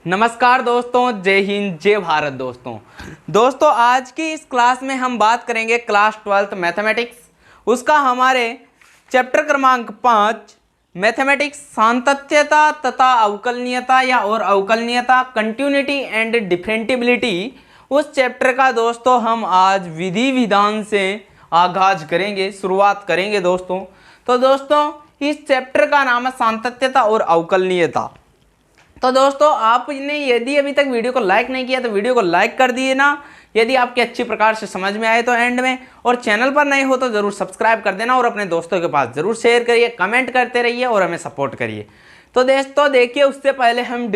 नमस्कार दोस्तों, जय हिंद जय भारत। दोस्तों आज की इस क्लास में हम बात करेंगे क्लास 12th मैथमेटिक्स, उसका हमारे चैप्टर क्रमांक 5 मैथमेटिक्स सातत्यता तथा अवकलनीयता या और अवकलनीयता कंटिन्यूटी एंड डिफरेंटिबिलिटी, उस चैप्टर का दोस्तों हम आज विधि विधान से आगाज करेंगे, शुरुआत करेंगे दोस्तों। तो दोस्तों इस चैप्टर का नाम है सातत्यता और अवकलनीयता। तो दोस्तों आपने यदि अभी तक वीडियो को लाइक नहीं किया तो वीडियो को लाइक कर दिए ना, यदि आपके अच्छी प्रकार से समझ में आए तो एंड में, और चैनल पर नए हो तो जरूर सब्सक्राइब कर देना और अपने दोस्तों के पास जरूर शेयर करिए, कमेंट करते रहिए और हमें सपोर्ट करिए। तो दोस्तों देखिए, उससे पहले हम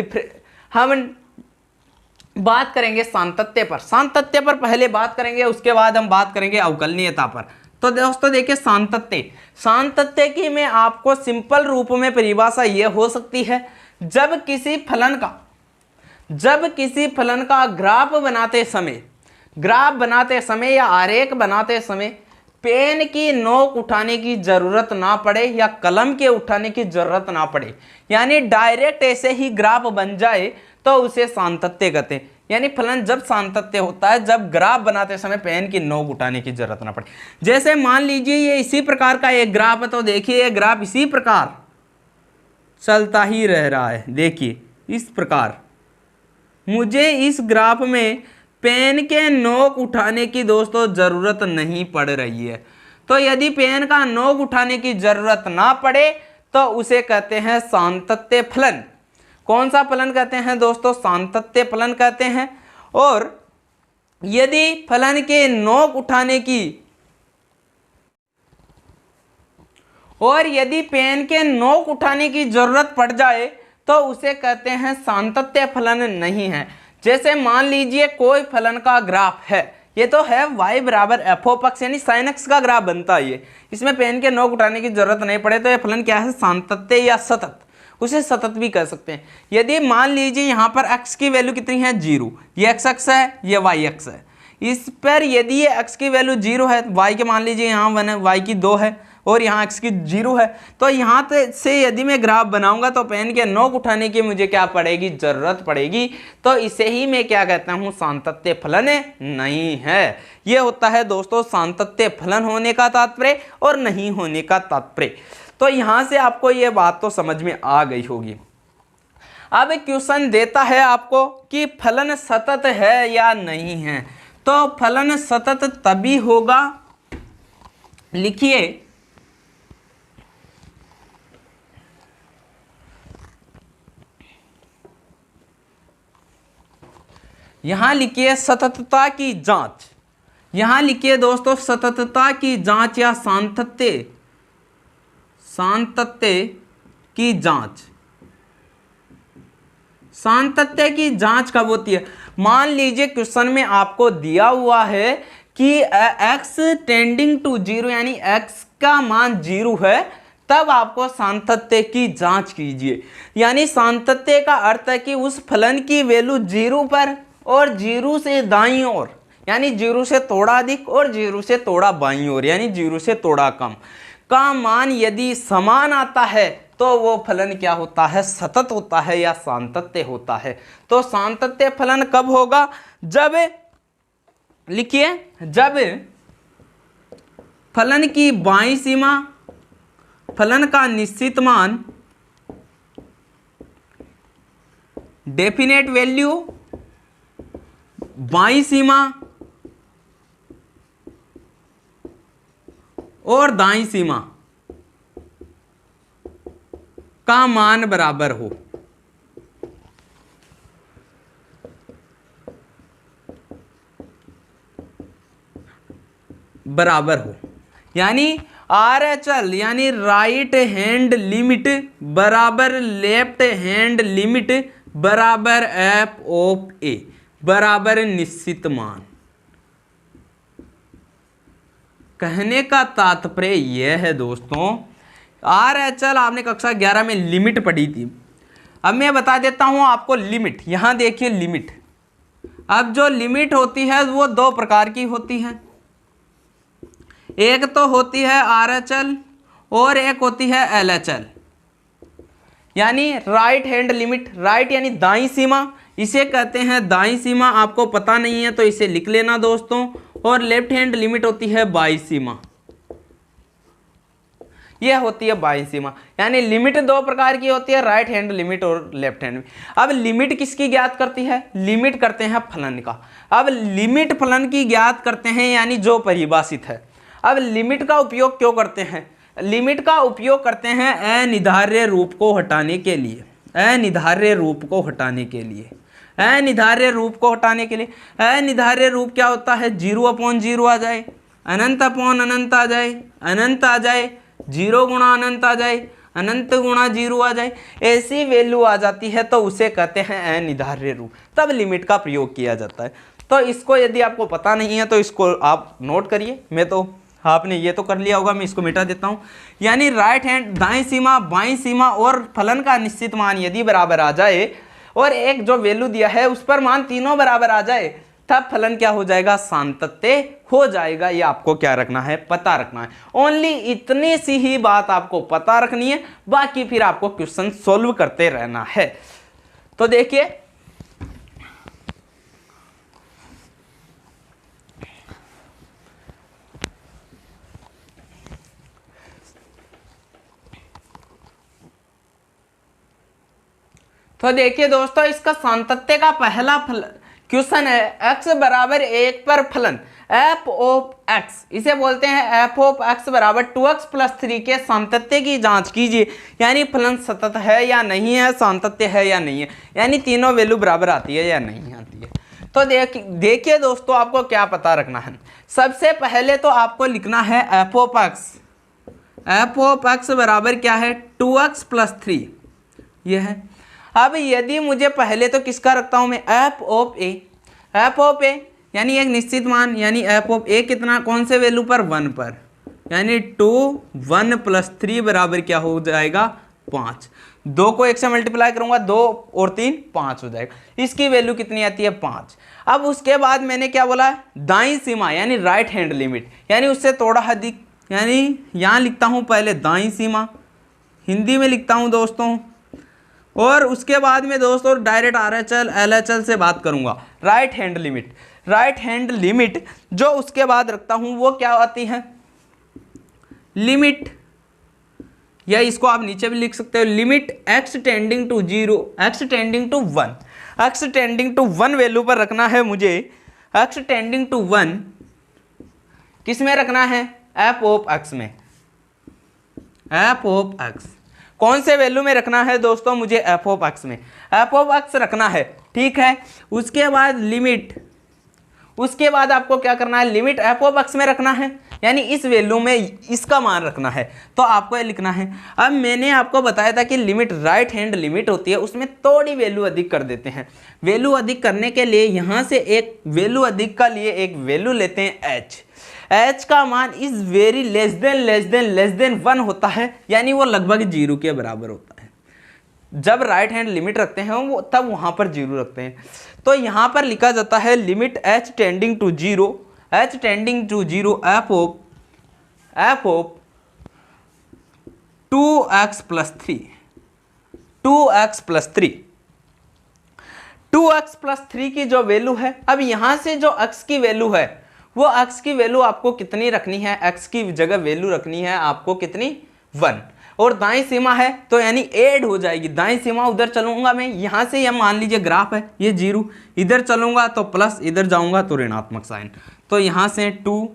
बात करेंगे सातत्य पर। सातत्य पर पहले बात करेंगे, उसके बाद हम बात करेंगे अवकलनीयता पर। तो दोस्तों देखिए, सातत्य की में आपको सिंपल रूप में परिभाषा यह हो सकती है, जब किसी फलन का ग्राफ बनाते समय या आरेख बनाते समय पेन की नोक उठाने की जरूरत ना पड़े या कलम के उठाने की जरूरत ना पड़े, यानी डायरेक्ट ऐसे ही ग्राफ बन जाए तो उसे सातत्य कहते हैं। यानी फलन जब सातत्य होता है जब ग्राफ बनाते समय पेन की नोक उठाने की जरूरत ना पड़े। जैसे मान लीजिए ये इसी प्रकार का एक ग्राफ है, तो देखिए ये ग्राफ इसी प्रकार चलता ही रह रहा है। देखिए इस प्रकार मुझे इस ग्राफ में पेन के नोक उठाने की दोस्तों जरूरत नहीं पड़ रही है। तो यदि पेन का नोक उठाने की जरूरत ना पड़े तो उसे कहते हैं सातत्य फलन। कौन सा फलन कहते हैं दोस्तों? सातत्य फलन कहते हैं। और यदि फलन के नोक उठाने की यदि पेन के नोक उठाने की जरूरत पड़ जाए तो उसे कहते हैं सातत्य फलन नहीं है। जैसे मान लीजिए कोई फलन का ग्राफ है, ये तो है y बराबर एफ ऑफ एक्स यानी साइन एक्स का ग्राफ बनता है ये, इसमें पेन के नोक उठाने की जरूरत नहीं पड़े तो ये फलन क्या है? सातत्य या सतत, उसे सतत भी कह सकते हैं। यदि मान लीजिए यहाँ पर x की वैल्यू कितनी है? 0, ये x एक्स है, ये y एक्स है। इस पर यदि ये x की वैल्यू 0 है, y के मान लीजिए यहाँ 1 है, y की 2 है और यहाँ x की 0 है, तो यहाँ से यदि मैं ग्राफ बनाऊंगा तो पेन के नोक उठाने की मुझे क्या पड़ेगी? जरूरत पड़ेगी। तो इसे ही मैं क्या कहता हूँ? सातत्य फलन नहीं है। ये होता है दोस्तों सातत्य फलन होने का तात्पर्य और नहीं होने का तात्पर्य। तो यहाँ से आपको ये बात तो समझ में आ गई होगी। अब क्वेश्चन देता है आपको कि फलन सतत है या नहीं है। तो फलन सतत तभी होगा, लिखिए यहां लिखिए सततता की जांच। यहां लिखिए दोस्तों सततता की जांच या सातत्य की जांच। सातत्य की जांच कब होती है? मान लीजिए क्वेश्चन में आपको दिया हुआ है कि x टेंडिंग टू 0 यानी x का मान 0 है, तब आपको सातत्य की जांच कीजिए। यानी सातत्य का अर्थ है कि उस फलन की वैल्यू 0 पर और 0 से दाईं ओर, यानी 0 से थोड़ा अधिक और 0 से थोड़ा बाईं ओर, यानी 0 से थोड़ा कम का मान यदि समान आता है तो वो फलन क्या होता है? सतत होता है या सातत्य होता है। तो सातत्य फलन कब होगा? जब, लिखिए, जब फलन की बाईं सीमा, फलन का निश्चित मान, डेफिनेट वैल्यू, बाईं सीमा और दाईं सीमा का मान बराबर हो। यानी RHL यानी राइट हैंड लिमिट बराबर लेफ्ट हैंड लिमिट बराबर एफ ऑफ ए बराबर निश्चित मान। कहने का तात्पर्य यह है दोस्तों, RHL आपने कक्षा 11 में लिमिट पढ़ी थी। अब मैं बता देता हूं आपको लिमिट। यहां देखिए लिमिट। अब जो लिमिट होती है वो दो प्रकार की होती है, एक तो होती है RHL और एक होती है LHL। यानी राइट हैंड लिमिट, राइट यानी दाईं सीमा, इसे कहते हैं दाईं सीमा। आपको पता नहीं है तो इसे लिख लेना दोस्तों। और लेफ्ट हैंड लिमिट होती है बाईं सीमा, यह होती है बाईं सीमा। यानी लिमिट दो प्रकार की होती है, राइट हैंड लिमिट और लेफ्ट हैंड। अब लिमिट किसकी ज्ञात करती है? लिमिट करते हैं फलन का। अब लिमिट फलन की ज्ञात करते हैं यानी जो परिभाषित है। अब लिमिट का उपयोग क्यों करते हैं? लिमिट का उपयोग करते हैं अनिर्धार्य रूप को हटाने के लिए, अनिर्धार्य रूप को हटाने के लिए, अनिर्धार्य रूप को हटाने के लिए। अनिर्धार्य रूप क्या होता है? 0/0 आ जाए, अनंत अपॉन अनंत आ जाए, अनंत आ जाए, 0 गुणा अनंत आ जाए, अनंत गुणा 0 आ जाए, ऐसी वैल्यू आ जाती है तो उसे कहते हैं अनिर्धार्य रूप। तब लिमिट का प्रयोग किया जाता है। तो इसको यदि आपको पता नहीं है तो इसको आप नोट करिए। मैं तो आपने ये तो कर लिया होगा, मैं इसको मिटा देता हूँ। यानी राइट हैंड दाईं सीमा, बाईं सीमा और फलन का निश्चित मान यदि बराबर आ जाए और एक जो वैल्यू दिया है उस पर मान तीनों बराबर आ जाए, तब फलन क्या हो जाएगा? सातत्य हो जाएगा। ये आपको क्या रखना है? पता रखना है। ओनली इतनी सी ही बात आपको पता रखनी है, बाकी फिर आपको क्वेश्चन सोल्व करते रहना है। तो देखिए दोस्तों, इसका सातत्य का पहला क्वेश्चन है x बराबर 1 पर फलन f ऑफ x, इसे बोलते हैं f ऑफ x बराबर 2x प्लस 3 के सातत्य की जांच कीजिए। यानी फलन सतत है या नहीं है, सातत्य है या नहीं है, यानी तीनों वैल्यू बराबर आती है या नहीं आती है। तो देखिए दोस्तों, आपको क्या पता रखना है? सबसे पहले तो आपको लिखना है f of x, f of x बराबर क्या है? 2x प्लस 3, यह है। अब यदि मुझे पहले तो किसका रखता हूं मैं? f of a, f of a यानी एक निश्चित मान, यानी f ऑफ a कितना? कौन से वैल्यू पर? 1 पर, यानी 2 1 प्लस 3 बराबर क्या हो जाएगा? 5। 2 को 1 से मल्टीप्लाई करूंगा, 2 और 3 5 हो जाएगा। इसकी वैल्यू कितनी आती है? 5। अब उसके बाद मैंने क्या बोला? दाईं सीमा यानी राइट हैंड लिमिट, यानी उससे थोड़ा अधिक, यानी यहाँ लिखता हूँ पहले दाईं सीमा, हिंदी में लिखता हूँ दोस्तों। और उसके बाद में दोस्तों डायरेक्ट RHL LHL से बात करूंगा। Right hand limit, right hand limit जो उसके बाद रखता हूं वो क्या आती है? लिमिट, या इसको आप नीचे भी लिख सकते हो, limit x tending to 0, x tending to 1, x tending to 1 value पर रखना है मुझे। x टेंडिंग टू 1 किस में रखना है? f ऑफ x में, f ऑफ x। कौन से वैल्यू में रखना है दोस्तों? मुझे f ऑफ x में, f ऑफ x रखना है, ठीक है। उसके बाद लिमिट, उसके बाद आपको क्या करना है? लिमिट f ऑफ x में रखना है, यानी इस वैल्यू में इसका मान रखना है। तो आपको ये लिखना है। अब मैंने आपको बताया था कि लिमिट राइट हैंड लिमिट होती है, उसमें थोड़ी वैल्यू अधिक कर देते हैं। वैल्यू अधिक करने के लिए यहाँ से एक वैल्यू अधिक का लिए एक वैल्यू लेते हैं h। h का मान इज वेरी लेस देन 1 होता है, यानी वो लगभग 0 के बराबर होता है। जब राइट हैंड लिमिट रखते हैं वो तब वहां पर 0 रखते हैं। तो यहां पर लिखा जाता है limit h tending to 0, h tending to 0 f of 2x plus 3, 2x plus 3, 2x plus 3 की जो वैल्यू है, अब यहां से जो x की वैल्यू है वो x की वैल्यू आपको कितनी रखनी है? x की जगह वैल्यू रखनी है आपको कितनी? 1। और दाईं सीमा है तो यानी ऐड हो जाएगी। दाईं सीमा उधर चलूंगा मैं, यहां से यह मान लीजिए ग्राफ है ये 0, इधर चलूंगा तो प्लस, इधर जाऊंगा तो ऋणात्मक साइन। तो यहां से 2,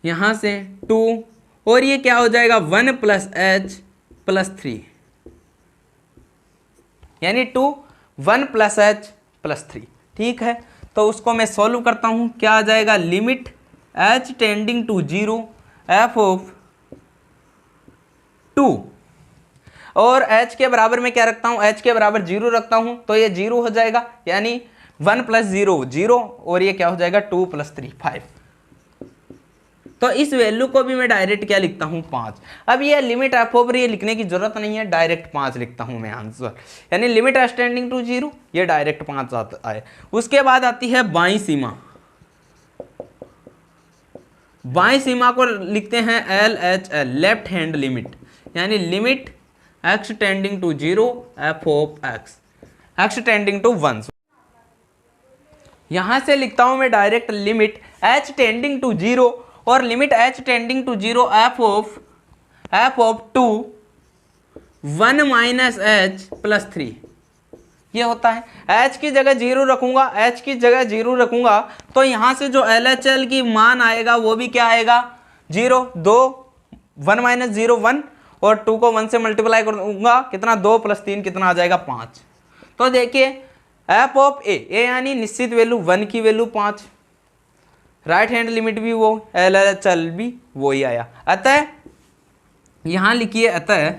यहां से 2 और ये क्या हो जाएगा? 1 प्लस h प्लस 3, यानी 2 1 प्लस h प्लस 3, ठीक है। तो उसको मैं सॉल्व करता हूं, क्या आ जाएगा? Limit h tending to 0 f of 2, और h के बराबर में क्या रखता हूं? h के बराबर 0 रखता हूं, तो ये 0 हो जाएगा, यानी 1 प्लस 0 0, और ये क्या हो जाएगा? 2 प्लस 3 5। तो इस वैल्यू को भी मैं डायरेक्ट क्या लिखता हूं? 5। अब ये लिमिट f ओवर ये लिखने की जरूरत नहीं है, डायरेक्ट 5 लिखता हूं मैं आंसर, यानी लिमिट h टेंडिंग टू 0, ये डायरेक्ट 5 आता है। उसके बाद आती है बाईं सीमा, बाईं सीमा को लिखते हैं LHL, लेफ्ट हैंड लिमिट, यानी limit x tending to 0 f of x tending to 1। यहां से लिखता हूं मैं direct limit h tending to 0 और limit h tending to 0 f of 2 1 minus h plus 3 ये होता है। h की जगह 0 रखूंगा, h की जगह 0 रखूंगा तो यहां से जो LHL की मान आएगा वो भी क्या आएगा 0। 2 1 माइनस 0 1 और 2 को 1 से मल्टीप्लाई करूंगा कितना 2 प्लस 3 कितना आ जाएगा 5। तो देखिए f ऑफ a यानी निश्चित वैल्यू 1 की वैल्यू 5, राइट हैंड लिमिट भी वो, LHL भी वो ही आया। अतः यहां लिखिए अतः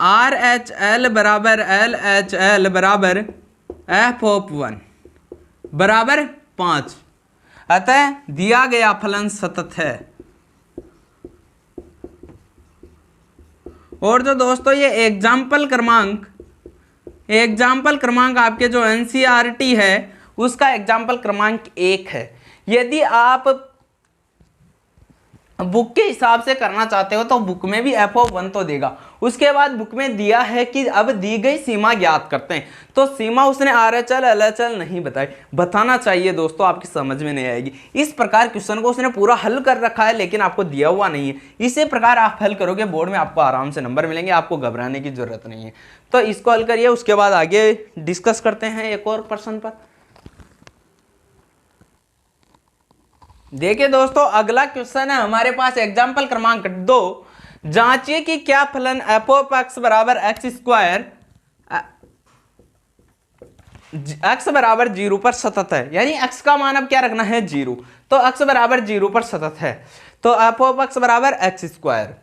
RHL बराबर LHL बराबर f ऑफ 1 बराबर 5। अतः दिया गया फलन सतत है। और जो दोस्तों ये एग्जाम्पल क्रमांक आपके जो NCERT है उसका एग्जाम्पल क्रमांक 1 है। यदि आप बुक के हिसाब से करना चाहते हो तो बुक में भी f ऑफ 1 तो देगा। उसके बाद बुक में दिया है कि अब दी गई सीमा ज्ञात करते हैं, तो सीमा उसने RHL LHL नहीं बताई, बताना चाहिए दोस्तों, आपकी समझ में नहीं आएगी। इस प्रकार क्वेश्चन को उसने पूरा हल कर रखा है लेकिन आपको दिया हुआ नहीं है। इसी प्रकार आप हल करोगे बोर्ड में आपको आराम से नंबर मिलेंगे, आपको घबराने की जरूरत नहीं है। तो इसको हल करिए, उसके बाद आगे डिस्कस करते हैं एक और प्रश्न पर। देखिए दोस्तों अगला क्वेश्चन है हमारे पास एग्जाम्पल क्रमांक 2। जांचिए कि क्या फलन f ऑफ x बराबर x स्क्वायर x बराबर 0 पर सतत है। यानी x का मान अब क्या रखना है 0, तो x बराबर 0 पर सतत है तो f ऑफ x बराबर x स्क्वायर,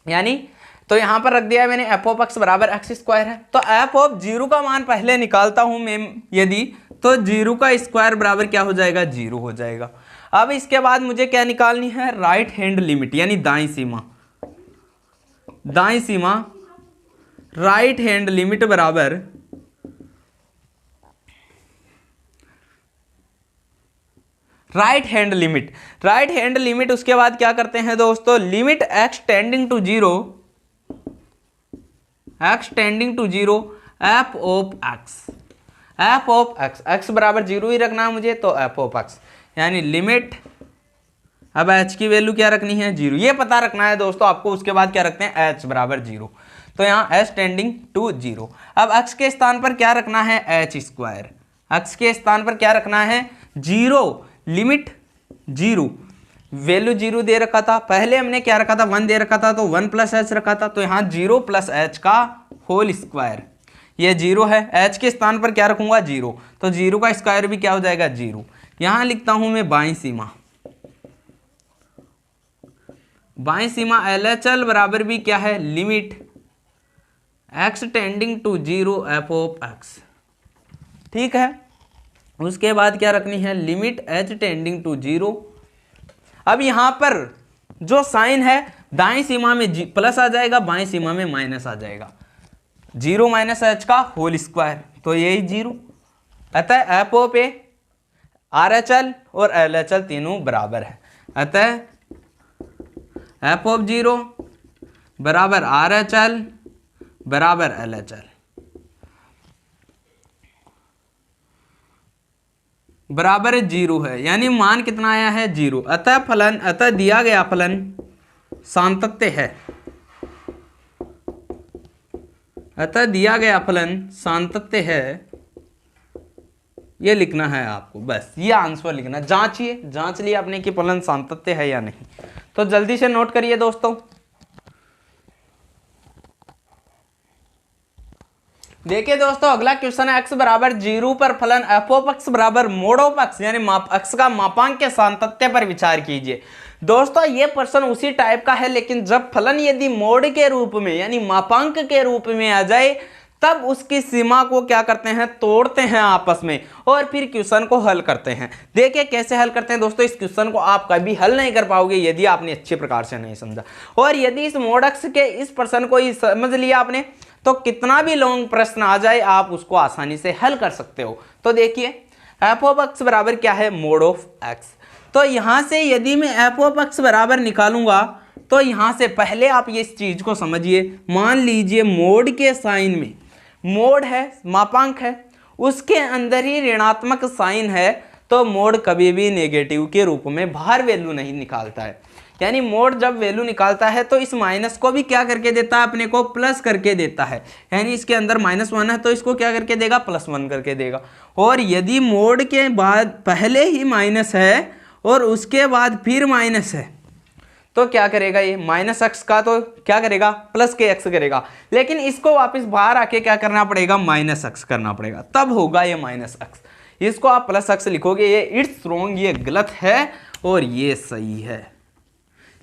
यानी तो यहां पर रख दिया है मैंने f ऑफ x बराबर x स्क्वायर है। तो f ऑफ 0 का मान पहले निकालता हूं मैं यदि, तो 0 का स्क्वायर बराबर क्या हो जाएगा 0 हो जाएगा। अब इसके बाद मुझे क्या निकालनी है राइट हैंड लिमिट, यानी दाईं सीमा राइट हैंड लिमिट बराबर राइट हैंड लिमिट उसके बाद क्या करते हैं दोस्तों limit x tending to 0 f of x बराबर 0 ही रखना है मुझे, तो f ऑफ x यानी लिमिट, अब h की वैल्यू क्या रखनी है 0, ये पता रखना है दोस्तों आपको। उसके बाद क्या रखते हैं h बराबर 0, तो यहाँ h टेंडिंग टू 0। अब x के स्थान पर क्या रखना है h स्क्वायर, x के स्थान पर क्या रखना है 0, लिमिट 0, वैल्यू 0 दे रखा था, पहले हमने क्या रखा था 1 दे रखा था तो 1 प्लस h रखा था, तो यहाँ 0 प्लस h का होल स्क्वायर, ये 0 है, h के स्थान पर क्या रखूंगा 0, तो 0 का स्क्वायर भी क्या हो जाएगा 0। यहां लिखता हूं मैं बाईं सीमा LHL बराबर भी क्या है limit x tending to 0 f of x, ठीक है। उसके बाद क्या रखनी है लिमिट h टेंडिंग टू 0। अब यहां पर जो साइन है दाईं सीमा में प्लस आ जाएगा, बाईं सीमा में माइनस आ जाएगा, 0 माइनस h का होल स्क्वायर, तो यही 0। अतः f ऑफ a RHL और LHL तीनों बराबर है, अतः f ऑफ 0 बराबर RHL बराबर LHL बराबर 0 है, यानी मान कितना आया है 0। अतः दिया गया फलन सातत्य है, ये लिखना है आपको, बस ये आंसर लिखना। जांच लिया आपने कि फलन सातत्य है या नहीं, तो जल्दी से नोट करिए दोस्तों। देखिए दोस्तों अगला क्वेश्चन है x बराबर 0 पर फलन f ऑफ x बराबर मोड ऑफ x यानी x का मापांक के सातत्य पर विचार कीजिए। दोस्तों ये प्रश्न उसी टाइप का है, लेकिन जब फलन यदि मोड के रूप में यानी मापांक के रूप में आ जाए तब उसकी सीमा को क्या करते हैं तोड़ते हैं आपस में और फिर क्वेश्चन को हल करते हैं। देखिए कैसे हल करते हैं दोस्तों, इस क्वेश्चन को आप कभी हल नहीं कर पाओगे यदि आपने अच्छे प्रकार से नहीं समझा। और यदि इस मोड x के इस प्रश्न को ही समझ लिया आपने तो कितना भी लॉन्ग प्रश्न आ जाए आप उसको आसानी से हल कर सकते हो। तो देखिए f ऑफ x बराबर क्या है मोड ऑफ x, तो यहाँ से यदि मैं एफ ऑफ एक्स बराबर निकालूंगा तो यहाँ से पहले आप ये इस चीज़ को समझिए। मान लीजिए मोड के साइन में, मोड है मापांक है, उसके अंदर ही ऋणात्मक साइन है, तो मोड कभी भी नेगेटिव के रूप में बाहर वैल्यू नहीं निकालता है। यानी मोड जब वैल्यू निकालता है तो इस माइनस को भी क्या करके देता है, अपने को प्लस करके देता है। यानी इसके अंदर -1 है तो इसको क्या करके देगा, +1 करके देगा। और यदि मोड के बाद पहले ही माइनस है और उसके बाद फिर माइनस है तो क्या करेगा, ये -x का तो क्या करेगा, +kx करेगा। लेकिन इसको वापस बाहर आके क्या करना पड़ेगा, -x करना पड़ेगा, तब होगा ये -x। इसको आप +x लिखोगे, ये इट्स रॉन्ग, ये गलत है और ये सही है।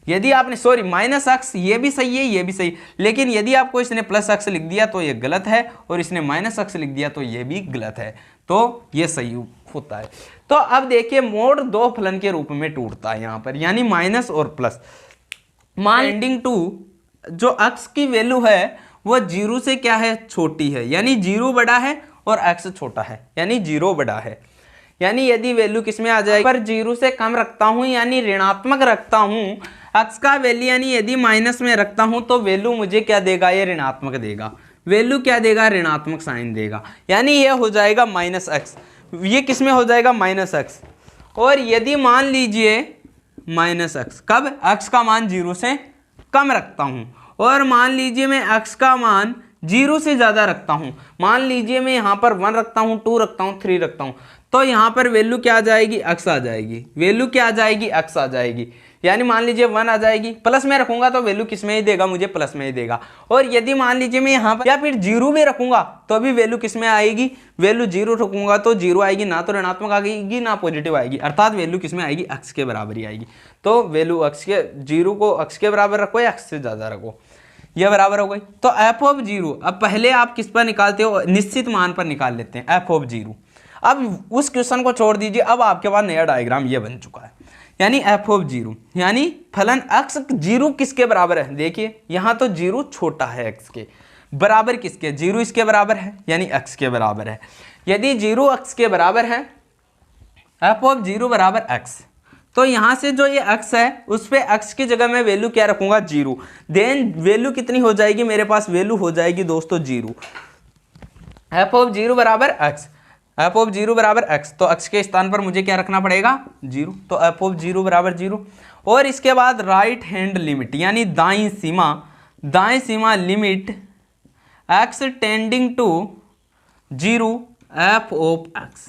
यदि आपने सॉरी -x, ये भी सही है, ये भी सही, लेकिन यदि आपको इसने +x लिख दिया तो ये गलत है और इसने -x लिख दिया तो ये भी गलत है, तो ये सही होता है। तो अब देखिए मोड दो फलन के रूप में टूटता है यहाँ पर, यानी माइनस और प्लस। मान एंडिंग टू जो x की वैल्यू है वो 0 से क्या है, छोटी है, यानी 0 बड़ा है और x छोटा है, यानी 0 बड़ा है। यानी यदि वैल्यू किस में आ जाएगी, पर 0 से कम रखता हूँ यानी ऋणात्मक रखता हूँ, x का वैल्यू यानी यदि माइनस में रखता हूँ तो वैल्यू मुझे क्या देगा, ये ऋणात्मक देगा। वैल्यू क्या देगा, ऋणात्मक साइन देगा, यानी ये हो जाएगा -x। ये किस में हो जाएगा, -x। और यदि मान लीजिए -x, कब, x का मान 0 से कम रखता हूँ और मान लीजिए मैं x का मान 0 से ज़्यादा रखता हूँ, मान लीजिए मैं यहाँ पर 1 रखता हूँ, 2 रखता हूँ, 3 रखता हूँ, तो यहाँ पर वैल्यू क्या आ जाएगी, x आ जाएगी। वैल्यू क्या आ जाएगी, x आ जाएगी। यानी मान लीजिए 1 आ जाएगी, प्लस में रखूंगा तो वैल्यू किस में ही देगा, मुझे प्लस में ही देगा। और यदि मान लीजिए मैं यहाँ पर या फिर 0 भी रखूंगा तो अभी वैल्यू किस में आएगी, वैल्यू 0 रखूंगा तो 0 आएगी, ना तो ऋणात्मक आएगी ना पॉजिटिव आएगी, अर्थात वैल्यू किस में आएगी, x के बराबर ही आएगी। तो वैल्यू x के 0 को x के बराबर रखो या x से ज़्यादा रखो, यह बराबर हो गई। तो एफ ऑफ 0, अब पहले आप किस पर निकालते हो, निश्चित मान पर निकाल लेते हैं एफ ऑफ 0। अब उस क्वेश्चन को छोड़ दीजिए, अब आपके पास नया डायग्राम ये बन चुका है, यानी एफ ऑफ 0, यानी फलन x 0 किसके बराबर है, देखिए यहाँ तो 0 छोटा है x के बराबर, किसके, 0 इसके बराबर है यानी x के बराबर है। यदि 0 x के बराबर है, एफ ऑफ 0 बराबर x, तो यहाँ से जो ये x है उस पे x की जगह मैं वैल्यू क्या रखूंगा, 0। देन वैल्यू कितनी हो जाएगी, मेरे पास वैल्यू हो जाएगी दोस्तों 0। एफ ऑफ 0 बराबर x, एफ ऑफ 0 बराबर x, तो x के स्थान पर मुझे क्या रखना पड़ेगा, 0। तो एफ ऑफ 0 बराबर 0। और इसके बाद राइट हैंड लिमिट, यानी दाईं सीमा limit x tending to 0 f of x,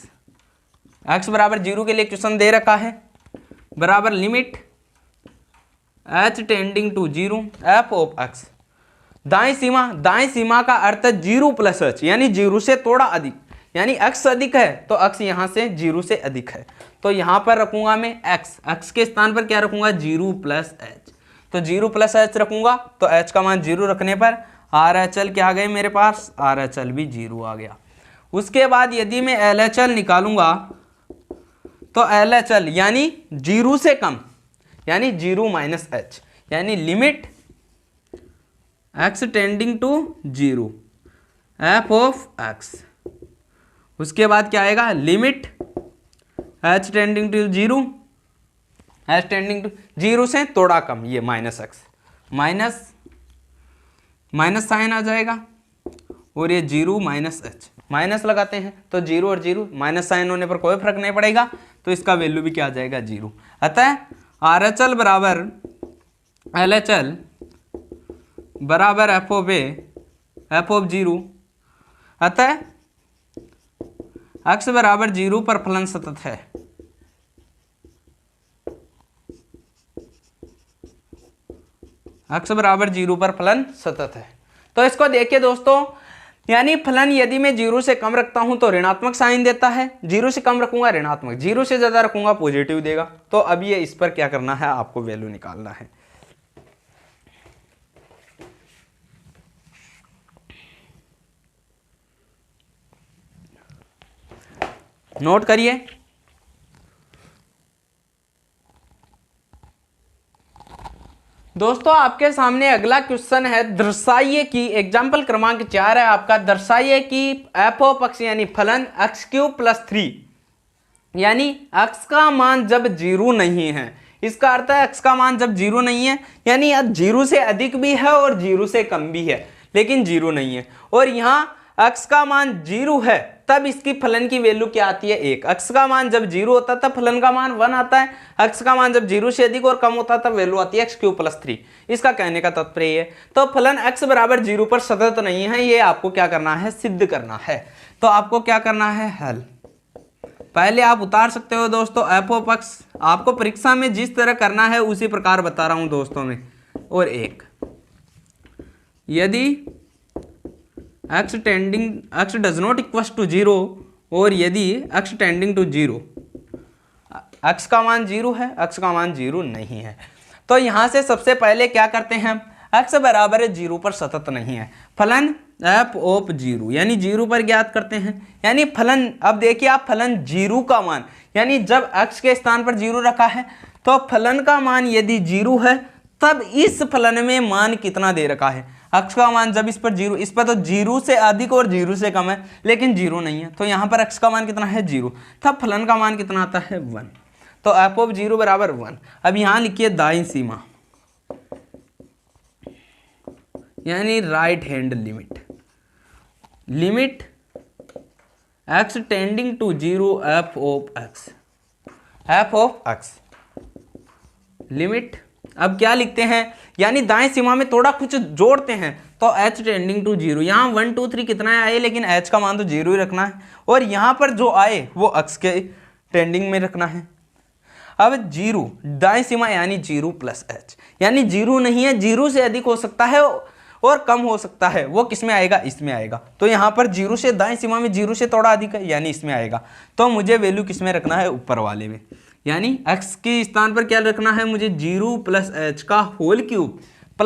x बराबर 0 के लिए क्वेश्चन दे रखा है, बराबर limit h tending to 0 f of x। दाईं सीमा का अर्थ 0 प्लस h, यानी 0 से थोड़ा अधिक, यानी x अधिक है तो x यहाँ से 0 से अधिक है, तो यहाँ पर रखूंगा मैं x के स्थान पर क्या रखूंगा, 0 प्लस h। तो 0 प्लस h रखूंगा तो h का मान 0 रखने पर RHL क्या आ गए मेरे पास, RHL भी 0 आ गया। उसके बाद यदि मैं LHL निकालूंगा तो LHL यानी 0 से कम, यानी 0 माइनस h, यानी limit x tending to 0 f of x। उसके बाद क्या आएगा, limit h tending to 0, h tending to 0 से थोड़ा कम, ये -x, माइनस साइन आ जाएगा और ये 0 माइनस h, माइनस लगाते हैं तो 0 और 0 माइनस साइन होने पर कोई फर्क नहीं पड़ेगा, तो इसका वैल्यू भी क्या आ जाएगा, 0। अतः RHL बराबर LHL बराबर एफ ऑफ 0। अतः x बराबर 0 पर फलन सतत है। x बराबर 0 पर फलन सतत है। तो इसको देखिए दोस्तों, यानी फलन यदि मैं 0 से कम रखता हूं तो ऋणात्मक साइन देता है, 0 से कम रखूंगा ऋणात्मक, 0 से ज्यादा रखूंगा पॉजिटिव देगा। तो अब ये इस पर क्या करना है, आपको वैल्यू निकालना है। नोट करिए, दोस्तों आपके सामने अगला क्वेश्चन है, दर्शाइए कि एग्जाम्पल क्रमांक 4 है आपका, दर्शाइए कि एफ ऑफ x यानी फलन x³ + 3 यानी x का मान जब 0 नहीं है, इसका अर्थ है x का मान जब 0 नहीं है, यानी 0 से अधिक भी है और 0 से कम भी है, लेकिन 0 नहीं है, और यहाँ x का मान 0 है, तब इसकी फलन की वैल्यू क्या आती है 1। x का मान जब 0 होता है तब फलन का मान 1 आता है, x का मान जब 0 से अधिक और कम होता है तब वैल्यू आती है x³ + 3। इसका कहने का तात्पर्य ये है, तो फलन x बराबर 0 पर सतत नहीं है, ये आपको क्या करना है, सिद्ध करना है। तो आपको क्या करना है, हल। पहले आप उतार सकते हो दोस्तों f(x), आपको परीक्षा में जिस तरह करना है उसी प्रकार बता रहा हूं दोस्तों में। और एक, यदि x does not equals to 0, और यदि x टेंडिंग टू 0, x का मान 0 है, x का मान 0 नहीं है, तो यहां से सबसे पहले क्या करते हैं हम, x बराबर 0 पर सतत नहीं है, फलन f(0) यानी 0 पर ज्ञात करते हैं। यानी फलन, अब देखिए आप, फलन 0 का मान, यानी जब x के स्थान पर 0 रखा है तो फलन का मान यदि 0 है तब इस फलन में मान कितना दे रखा है, x का मान जब इस पर 0, इस पर तो 0 से अधिक और 0 से कम है, लेकिन 0 नहीं है, तो यहाँ पर x का मान कितना है 0, तब फलन का मान कितना आता है 1। तो f(0) बराबर 1। अब यहाँ लिखिए दाईं सीमा, यानी right hand limit, limit x tending to 0 f(x), limit. अब क्या लिखते हैं, यानी दाएं सीमा में थोड़ा कुछ जोड़ते हैं, तो h टेंडिंग टू 0, यहाँ 1 2 3 कितना है आए, लेकिन h का मान तो 0 ही रखना है, और यहाँ पर जो आए वो x के टेंडिंग में रखना है। अब 0 दाएं सीमा यानी 0 + h, यानी 0 नहीं है, 0 से अधिक हो सकता है और कम हो सकता है, वो किस में आएगा, इसमें आएगा। तो यहाँ पर 0 से दाएं सीमा में 0 से थोड़ा अधिक है, यानी इसमें आएगा, तो मुझे वैल्यू किस में रखना है, ऊपर वाले में, यानी x के स्थान पर क्या रखना है मुझे, 0 + h का होल क्यूब +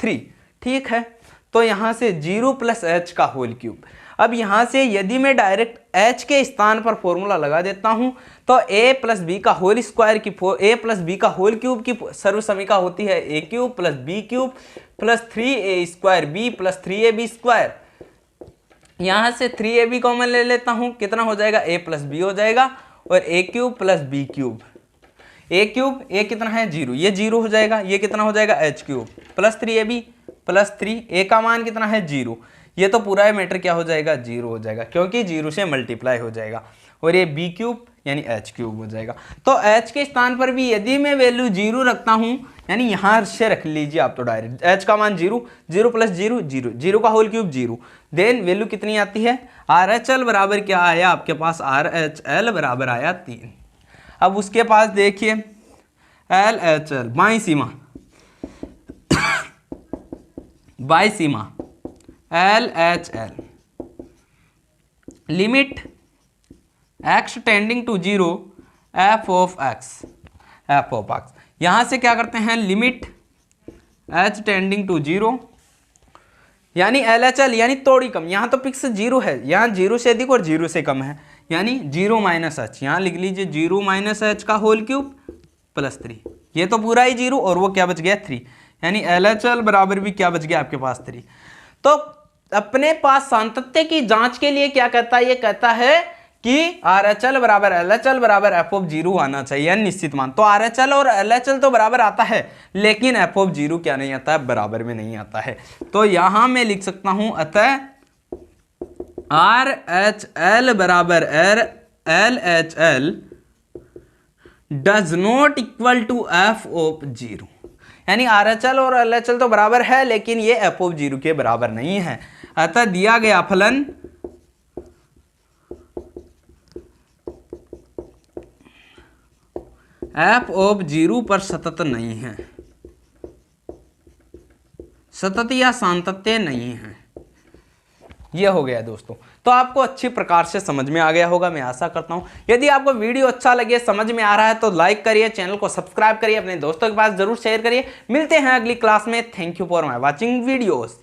3। ठीक है, तो यहाँ से 0 + h का होल क्यूब। अब यहाँ से यदि मैं डायरेक्ट h के स्थान पर फॉर्मूला लगा देता हूँ, तो a + b का होल स्क्वायर की a + b का होल क्यूब की सर्वसमीका होती है a³ + b³ + 3a² b + 3ab²। यहाँ से 3ab कॉमन ले लेता हूँ, कितना हो जाएगा, a + b हो जाएगा, और a³ + b³, a³ a कितना है 0, ये 0 हो जाएगा, ये कितना हो जाएगा h³ + 3ab + 3, a का मान कितना है 0, ये तो पूरा मैटर क्या हो जाएगा, 0 हो जाएगा, क्योंकि 0 से मल्टीप्लाई हो जाएगा, और ये b³ यानी h³ हो जाएगा। तो h के स्थान पर भी यदि मैं वैल्यू 0 रखता हूँ, यानी यहाँ से रख लीजिए आप, तो डायरेक्ट h का मान 0, 0 + 0 0, 0 का होल क्यूब 0, देन वैल्यू कितनी आती है, RHL बराबर क्या आया आपके पास, RHL बराबर आया 3। अब उसके पास देखिए LHL बाईं सीमा, बाईं सीमा LHL, limit x tending to 0 f(x), यहां से क्या करते हैं, लिमिट h टेंडिंग टू 0, यानी LHL यानी थोड़ी कम, यहाँ तो फिक्स 0 है, यहाँ 0 से अधिक और 0 से कम है, यानी 0 - h, यहाँ लिख लीजिए 0 - h का होल क्यूब + 3, ये तो पूरा ही 0 और वो क्या बच गया 3, यानी LHL बराबर भी क्या बच गया आपके पास 3। तो अपने पास सातत्य की जांच के लिए क्या कहता है, ये कहता है कि RHL बराबर LHL बराबर f(0) आना चाहिए, निश्चित मान। तो RHL और LHL तो बराबर आता है, लेकिन f(0) क्या नहीं आता है, बराबर में नहीं आता है। तो यहां मैं लिख सकता हूं, अतः RHL बराबर LHL does not equal to f(0), यानी RHL और LHL तो बराबर है, लेकिन ये f(0) के बराबर नहीं है। अतः दिया गया फलन f(0) पर सतत नहीं है, सतत या सातत्य नहीं है। यह हो गया दोस्तों। तो आपको अच्छी प्रकार से समझ में आ गया होगा, मैं आशा करता हूं। यदि आपको वीडियो अच्छा लगे, समझ में आ रहा है, तो लाइक करिए, चैनल को सब्सक्राइब करिए, अपने दोस्तों के पास जरूर शेयर करिए। मिलते हैं अगली क्लास में। Thank you for my watching videos.